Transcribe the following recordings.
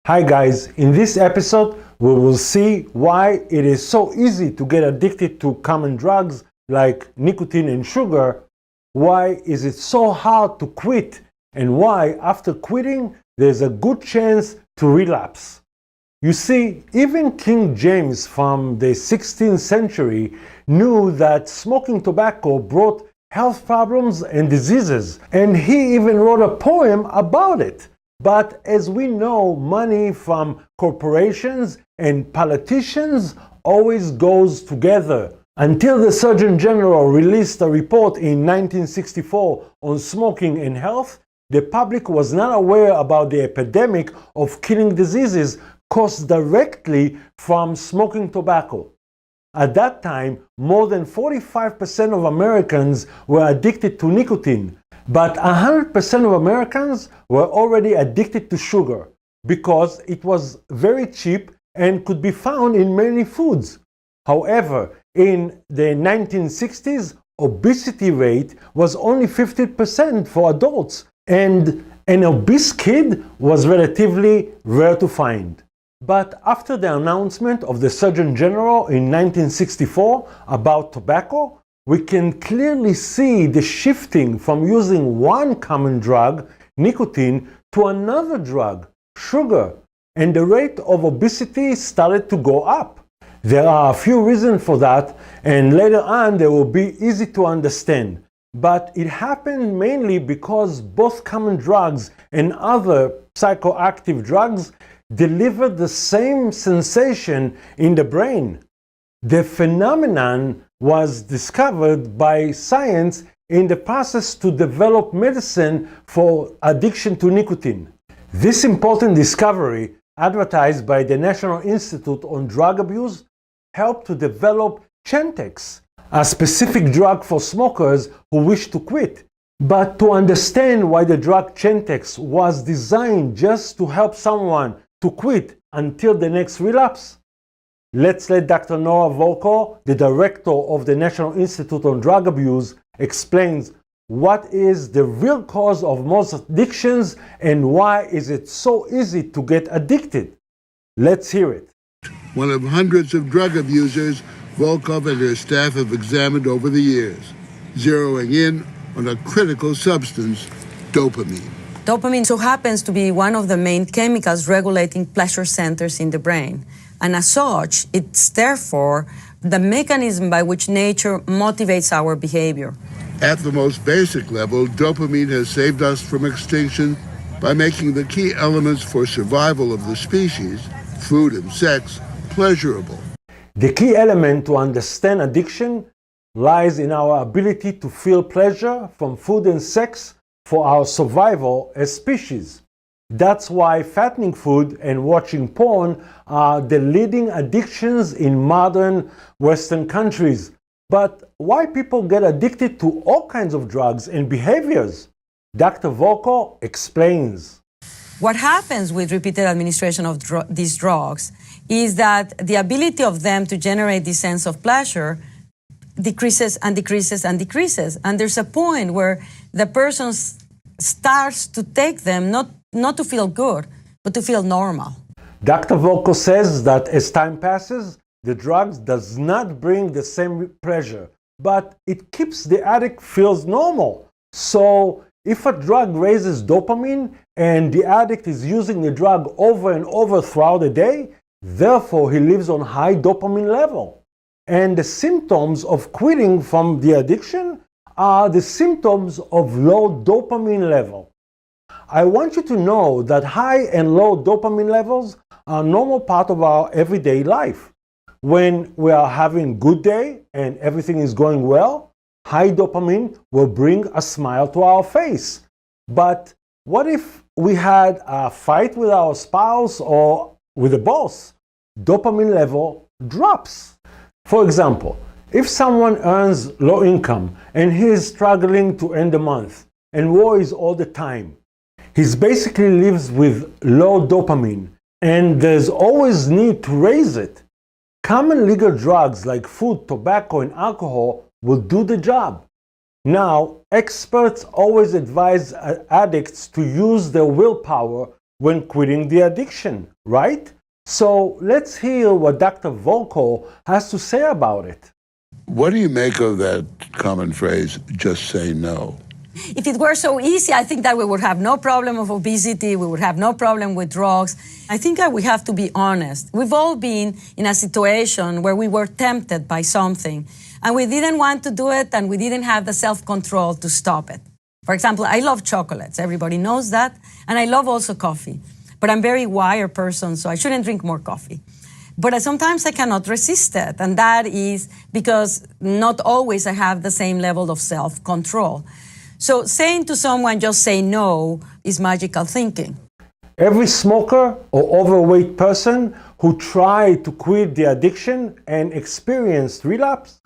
Hi guys, in this episode we will see why it is so easy to get addicted to common drugs like nicotine and sugar, why is it so hard to quit, and why after quitting there's a good chance to relapse. You see, even King James from the 16th century knew that smoking tobacco brought health problems and diseases, and he even wrote a poem about it. But as we know, money from corporations and politicians always goes together. Until the Surgeon General released a report in 1964 on smoking and health, the public was not aware about the epidemic of killing diseases caused directly from smoking tobacco. At that time, more than 45% of Americans were addicted to nicotine. But 100% of Americans were already addicted to sugar because it was very cheap and could be found in many foods. However, in the 1960s, obesity rate was only 50% for adults, and an obese kid was relatively rare to find. But after the announcement of the Surgeon General in 1964 about tobacco, we can clearly see the shifting from using one common drug, nicotine, to another drug, sugar, and the rate of obesity started to go up. There are a few reasons for that, and later on they will be easy to understand. But it happened mainly because both common drugs and other psychoactive drugs deliver the same sensation in the brain. The phenomenon was discovered by science in the process to develop medicine for addiction to nicotine. This important discovery, advertised by the National Institute on Drug Abuse, helped to develop Chantix, a specific drug for smokers who wish to quit. But to understand why the drug Chantix was designed just to help someone to quit until the next relapse, let's let Dr. Nora Volkow, the director of the National Institute on Drug Abuse, explains what is the real cause of most addictions and why is it so easy to get addicted. Let's hear it. One of hundreds of drug abusers Volkow and her staff have examined over the years, zeroing in on a critical substance, dopamine. Dopamine so happens to be one of the main chemicals regulating pleasure centers in the brain. And as such, it's therefore the mechanism by which nature motivates our behavior. At the most basic level, dopamine has saved us from extinction by making the key elements for survival of the species, food and sex, pleasurable. The key element to understand addiction lies in our ability to feel pleasure from food and sex for our survival as species. That's why fattening food and watching porn are the leading addictions in modern Western countries. But why people get addicted to all kinds of drugs and behaviors? Dr. Volkow explains. What happens with repeated administration of these drugs is that the ability of them to generate this sense of pleasure decreases and decreases and decreases. And there's a point where the person starts to take them not to feel good, but to feel normal. Dr. Volkow says that as time passes, the drugs does not bring the same pleasure, but it keeps the addict feels normal. So if a drug raises dopamine and the addict is using the drug over and over throughout the day, therefore he lives on high dopamine level. And the symptoms of quitting from the addiction are the symptoms of low dopamine level. I want you to know that high and low dopamine levels are a normal part of our everyday life. When we are having a good day and everything is going well, high dopamine will bring a smile to our face. But what if we had a fight with our spouse or with the boss? Dopamine level drops. For example, if someone earns low income and he is struggling to end the month and worries all the time, he basically lives with low dopamine, and there's always need to raise it. Common legal drugs like food, tobacco, and alcohol will do the job. Now, experts always advise addicts to use their willpower when quitting the addiction, right? So let's hear what Dr. Volko has to say about it. What do you make of that common phrase, just say no? If it were so easy, I think that we would have no problem of obesity, we would have no problem with drugs. I think that we have to be honest. We've all been in a situation where we were tempted by something, and we didn't want to do it, and we didn't have the self-control to stop it. For example, I love chocolates, everybody knows that, and I love also coffee. But I'm a very wired person, so I shouldn't drink more coffee. But sometimes I cannot resist it, and that is because not always I have the same level of self-control. So saying to someone, just say no, is magical thinking. Every smoker or overweight person who tried to quit the addiction and experienced relapse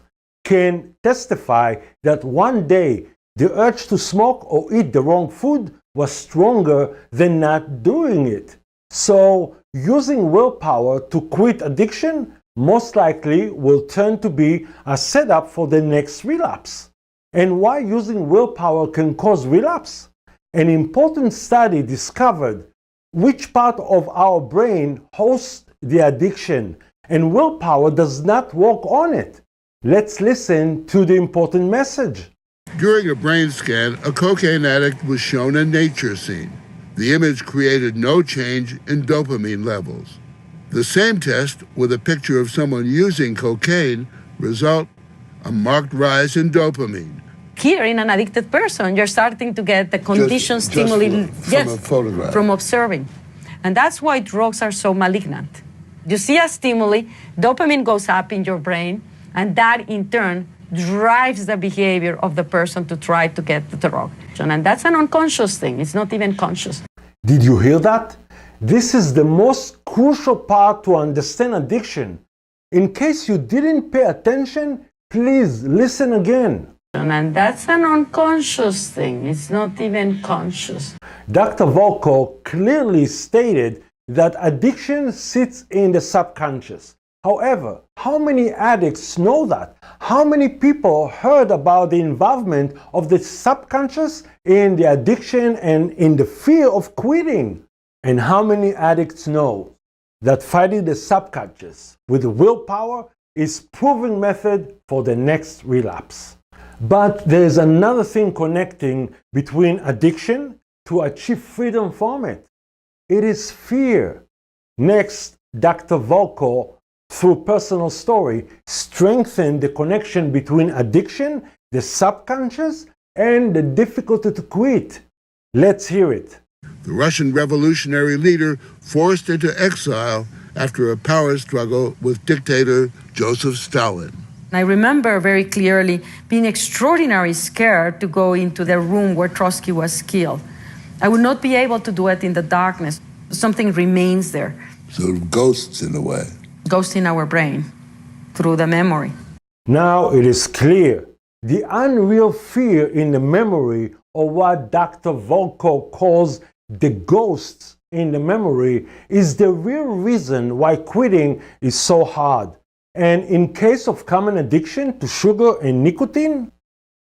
can testify that one day the urge to smoke or eat the wrong food was stronger than not doing it. So using willpower to quit addiction most likely will turn to be a setup for the next relapse. And why using willpower can cause relapse? An important study discovered which part of our brain hosts the addiction, and willpower does not work on it. Let's listen to the important message. During a brain scan, a cocaine addict was shown a nature scene. The image created no change in dopamine levels. The same test with a picture of someone using cocaine result a marked rise in dopamine. Here, in an addicted person, you're starting to get the conditioned stimuli from a photograph. From observing. And that's why drugs are so malignant. You see a stimuli, dopamine goes up in your brain, and that in turn drives the behavior of the person to try to get the drug. And that's an unconscious thing. It's not even conscious. Did you hear that? This is the most crucial part to understand addiction. In case you didn't pay attention, please listen again. And that's an unconscious thing. It's not even conscious. Dr. Volko clearly stated that addiction sits in the subconscious. However, how many addicts know that? How many people heard about the involvement of the subconscious in the addiction and in the fear of quitting? And how many addicts know that fighting the subconscious with willpower is proven method for the next relapse? But there is another thing connecting between addiction to achieve freedom from it. It is fear. Next, Dr. Volko, through personal story, strengthened the connection between addiction, the subconscious, and the difficulty to quit. Let's hear it. The Russian revolutionary leader forced into exile after a power struggle with dictator Joseph Stalin. I remember very clearly being extraordinarily scared to go into the room where Trotsky was killed. I would not be able to do it in the darkness. Something remains there. So ghosts in a way. Ghosts in our brain through the memory. Now it is clear. The unreal fear in the memory, or what Dr. Volko calls the ghosts in the memory, is the real reason why quitting is so hard. And in case of common addiction to sugar and nicotine,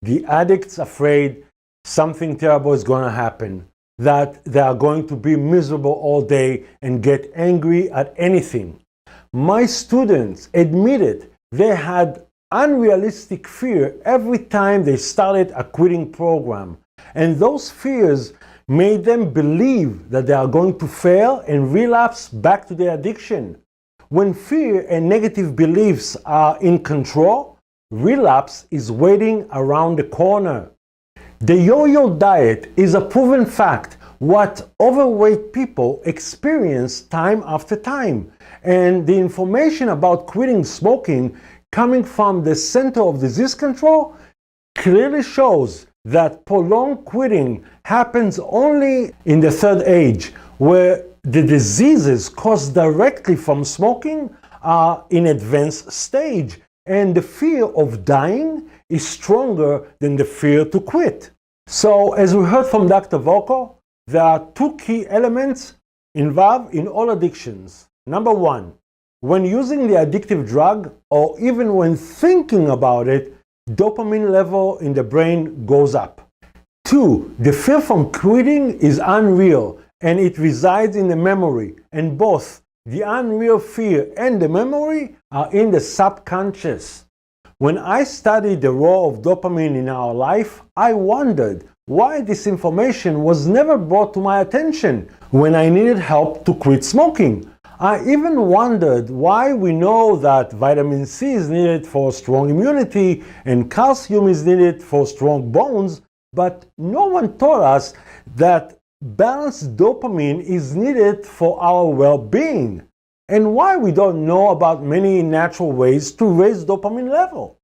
the addict's afraid something terrible is going to happen, that they are going to be miserable all day and get angry at anything. My students admitted they had unrealistic fear every time they started a quitting program. And those fears made them believe that they are going to fail and relapse back to their addiction. When fear and negative beliefs are in control, relapse is waiting around the corner. The yo-yo diet is a proven fact, what overweight people experience time after time. And the information about quitting smoking coming from the Center of Disease Control clearly shows that prolonged quitting happens only in the third age, where the diseases caused directly from smoking are in advanced stage, and the fear of dying is stronger than the fear to quit. So, as we heard from Dr. Volko, there are two key elements involved in all addictions. Number one, when using the addictive drug, or even when thinking about it, dopamine level in the brain goes up. Two, the fear from quitting is unreal, and it resides in the memory, and both the unreal fear and the memory are in the subconscious. When I studied the role of dopamine in our life, I wondered why this information was never brought to my attention when I needed help to quit smoking. I even wondered why we know that vitamin C is needed for strong immunity and calcium is needed for strong bones, but no one taught us that balanced dopamine is needed for our well-being, and why we don't know about many natural ways to raise dopamine level.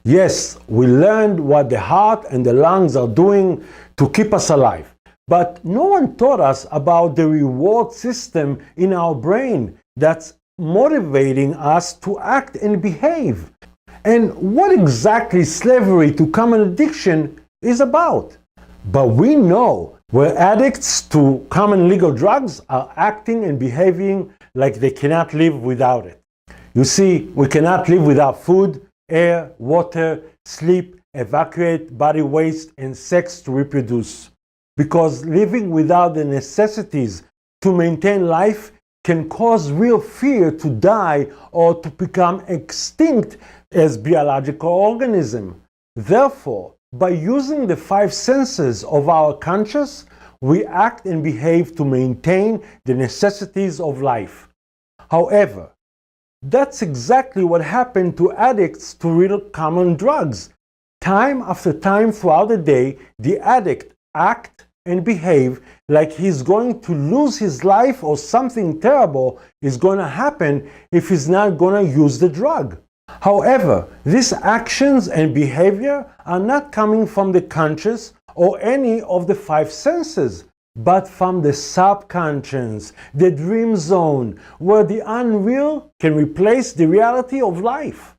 Yes, we learned what the heart and the lungs are doing to keep us alive, but no one taught us about the reward system in our brain that's motivating us to act and behave, and what exactly slavery to common addiction is about. But we know where addicts to common legal drugs are acting and behaving like they cannot live without it. You see, we cannot live without food, air, water, sleep, evacuate body waste, and sex to reproduce. Because living without the necessities to maintain life can cause real fear to die or to become extinct as biological organism. Therefore, by using the 5 senses of our conscious, we act and behave to maintain the necessities of life. However, that's exactly what happened to addicts to real common drugs. Time after time throughout the day, the addict acts and behave like he's going to lose his life or something terrible is going to happen if he's not going to use the drug. However, these actions and behavior are not coming from the conscious or any of the 5 senses, but from the subconscious, the dream zone, where the unreal can replace the reality of life.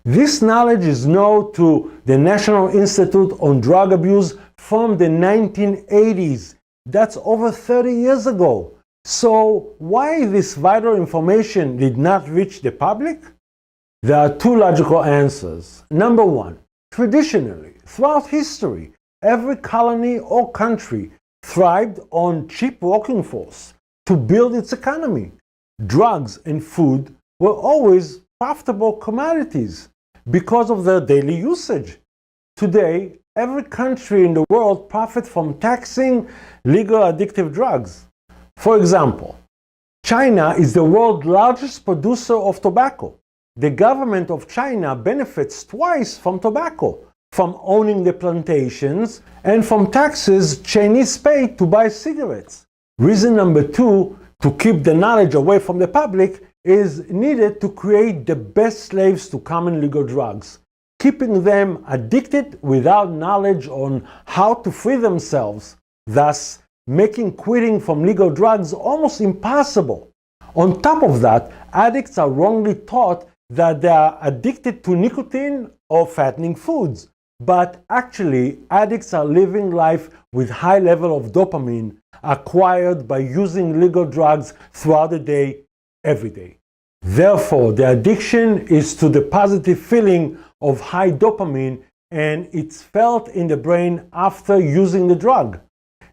This knowledge is known to the National Institute on Drug Abuse from the 1980s. That's over 30 years ago. So why this vital information did not reach the public? There are 2 logical answers. Number 1, traditionally, throughout history, every colony or country thrived on cheap working force to build its economy. Drugs and food were always profitable commodities because of their daily usage. Today, every country in the world profits from taxing legal addictive drugs. For example, China is the world's largest producer of tobacco. The government of China benefits twice from tobacco, from owning the plantations and from taxes Chinese pay to buy cigarettes. Reason number 2 to keep the knowledge away from the public is needed to create the best slaves to common legal drugs, keeping them addicted without knowledge on how to free themselves, thus making quitting from legal drugs almost impossible. On top of that, addicts are wrongly taught that they are addicted to nicotine or fattening foods, but actually addicts are living life with high level of dopamine acquired by using legal drugs throughout the day, every day. Therefore, the addiction is to the positive feeling of high dopamine, and it's felt in the brain after using the drug.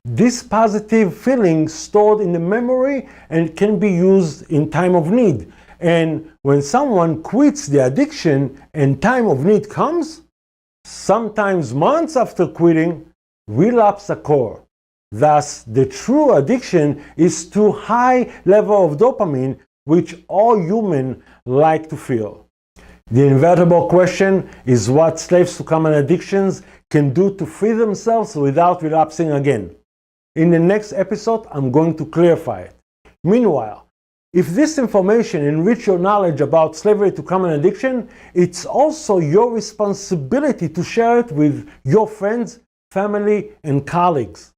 This positive feeling stored in the memory and can be used in time of need. And when someone quits the addiction and time of need comes, sometimes months after quitting, relapse occurs. Thus, the true addiction is to high level of dopamine, which all humans like to feel. The inevitable question is what slaves to common addictions can do to free themselves without relapsing again. In the next episode, I'm going to clarify it. Meanwhile, if this information enriches your knowledge about slavery to common addiction, it's also your responsibility to share it with your friends, family, and colleagues.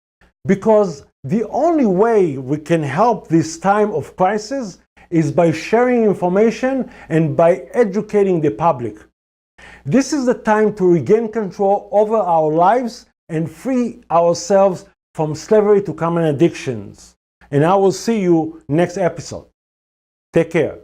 Because the only way we can help this time of crisis is by sharing information and by educating the public. This is the time to regain control over our lives and free ourselves from slavery to common addictions. And I will see you next episode. Take care.